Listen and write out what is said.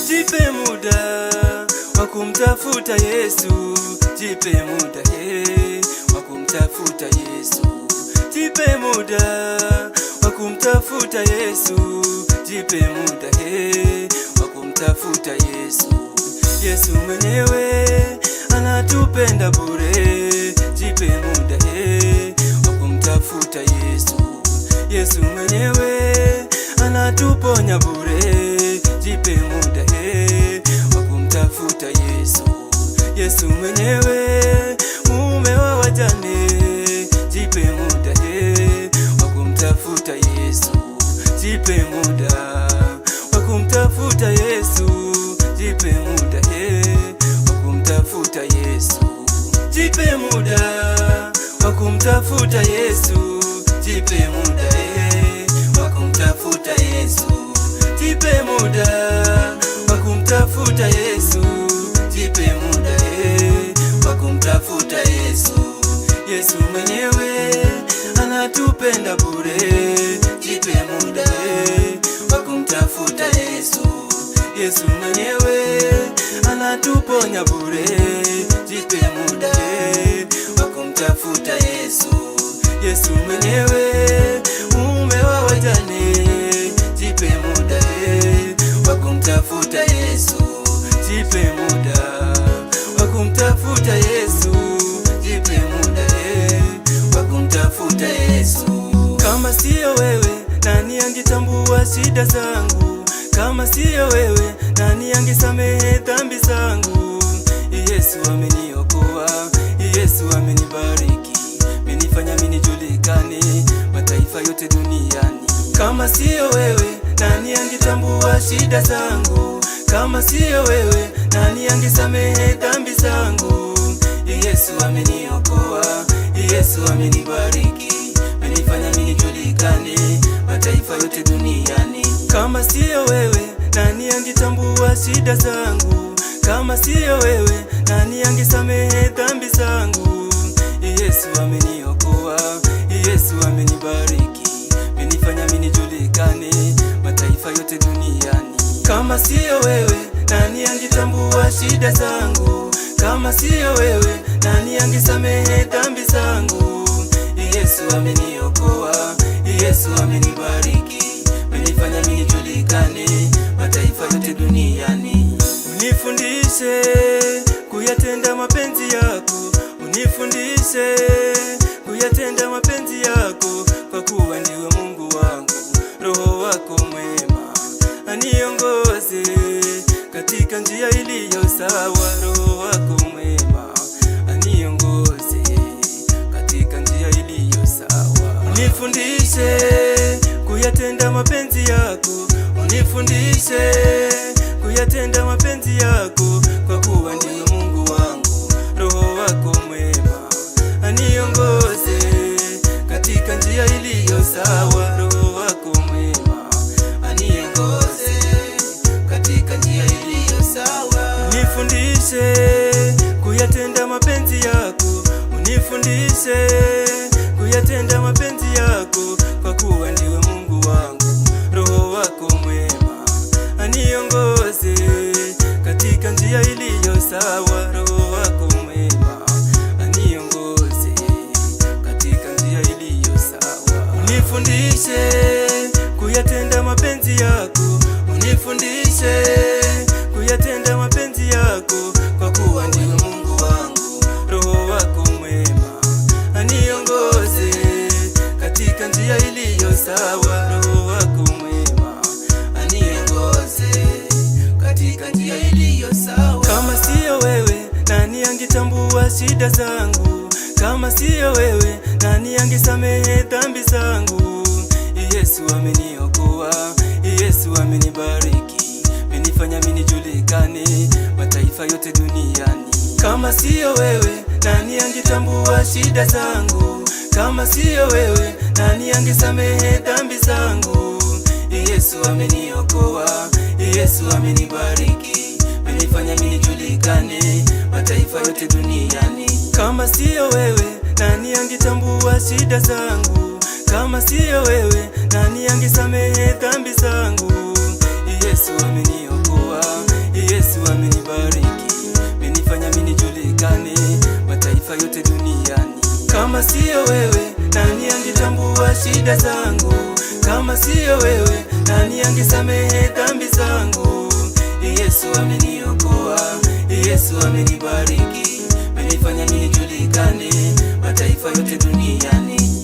Jipe muda wa kumtafuta Yesu, jipe muda wa kumtafuta Yesu. Jipe muda wa kumtafuta Yesu, jipe muda wa kumtafuta Yesu. Yesu mwenyewe anatupenda bure, jipe muda wa kumtafuta Yesu. Yesu mwenyewe anatuponya bure, jipe muda wa kumtafuta Yesu. Yesu mwenyewe mume wa wajane, jipe muda wa kumtafuta Yesu. Jipe muda wa kumtafuta Yesu, jipe muda wa kumtafuta Yesu. Jipe muda wa kumtafuta Yesu, jipe muda wa kumtafuta Yesu. Jipe muda wa kumtafuta Yesu, jipe muda wa kumtafuta Yesu. Yesu mwenyewe anatupenda bure, jipe muda wa kumtafuta Yesu. Yesu mwenyewe anatuponya bure, jipe muda wa kumtafuta Yesu. Yesu mwenyewe mume wa wajane, jipe muda wa kumtafuta Yesu. Jipe muda wa kumtafuta Yesu, jipe muda wa kumtafuta Yesu. Kama siyo wewe, nani angetambua shida zangu? Kama siyo wewe, nani angesamehe dhambi zangu? Yesu ameniokoa, Yesu amenibariki, amenifanya mimi nijulikane mataifa yote duniani. Kama siyo wewe, nani angetambua shida zangu? Kama siyo wewe, nani angesamehe dhambi zangu? Yesu ameniokoa, Yesu amenibariki, amenifanya mimi nijulikane mataifa yote duniani. Kama siyo wewe, nani angetambua shida zangu? Kama siyo wewe, nani angesamehe dhambi zangu? Yesu ameniokoa, Yesu amenibariki, amenifanya mimi nijulikane mataifa yote duniani. Kama siyo wewe, nani angetambua shida zangu? Kama siyo wewe, nani angesamehe dhambi zangu? Yesu ameniokoa, Yesu amenibariki, amenifanya mimi nijulikane mataifa yote duniani. Unifundishe kuyatenda mapenzi yako, unifundishe kuyatenda mapenzi yako, kwa kuwa ndiwe Mungu wangu. Roho wako mwema aniongoze katika njia iliyo sawa. Roho wako mwema aniongoze katika njia iliyo sawa. Unifundishe kuyatenda mapenzi yako, unifundishe kuyatenda mapenzi yako, kwa kuwa ndiwe Mungu wangu. Roho wako mwema aniongoze katika njia iliyo sawa. Roho wako mwema aniongoze katika njia iliyo sawa. Unifundishe kuyatenda mapenzi yako, unifundishe kuyatenda mapenzi yako, kwa kuwa ndiwe Mungu wangu. Roho wako mwema aniongoze katika njia iliyo sawa. Roho wako mwema aniongoze katika njia iliyo sawa. Unifundishe kuyatenda mapenzi yako, unifundishe kuyatenda mapenzi yako, kwa kuwa ndiwe Mungu wangu. Roho wako mwema aniongoze katika njia iliyo sawa. Roho wako mwema aniongoze katika njia iliyo sawa. Kama siyo wewe, nani angetambua shida zangu? Kama siyo wewe, nani angesamehe dhambi zangu? Yesu ameniokoa, Yesu amenibariki, amenifanya mimi nijulikane mataifa yote duniani. Kama siyo wewe, nani angetambua shida zangu? Kama siyo wewe, nani angesamehe dhambi zangu? Yesu ameniokoa, Yesu amenibariki, amenifanya mimi nijulikane mataifa yote duniani. Kama siyo wewe, nani angetambua shida zangu? Kama siyo wewe, nani angesamehe dhambi zangu? Yesu ameniokoa, yote duniani. Kama siyo wewe, nani angetambua shida zangu? Kama siyo wewe, nani angesamehe dhambi zangu? Yesu ameniokoa, Yesu amenibariki, amenifanya nijulikane mataifa yote duniani.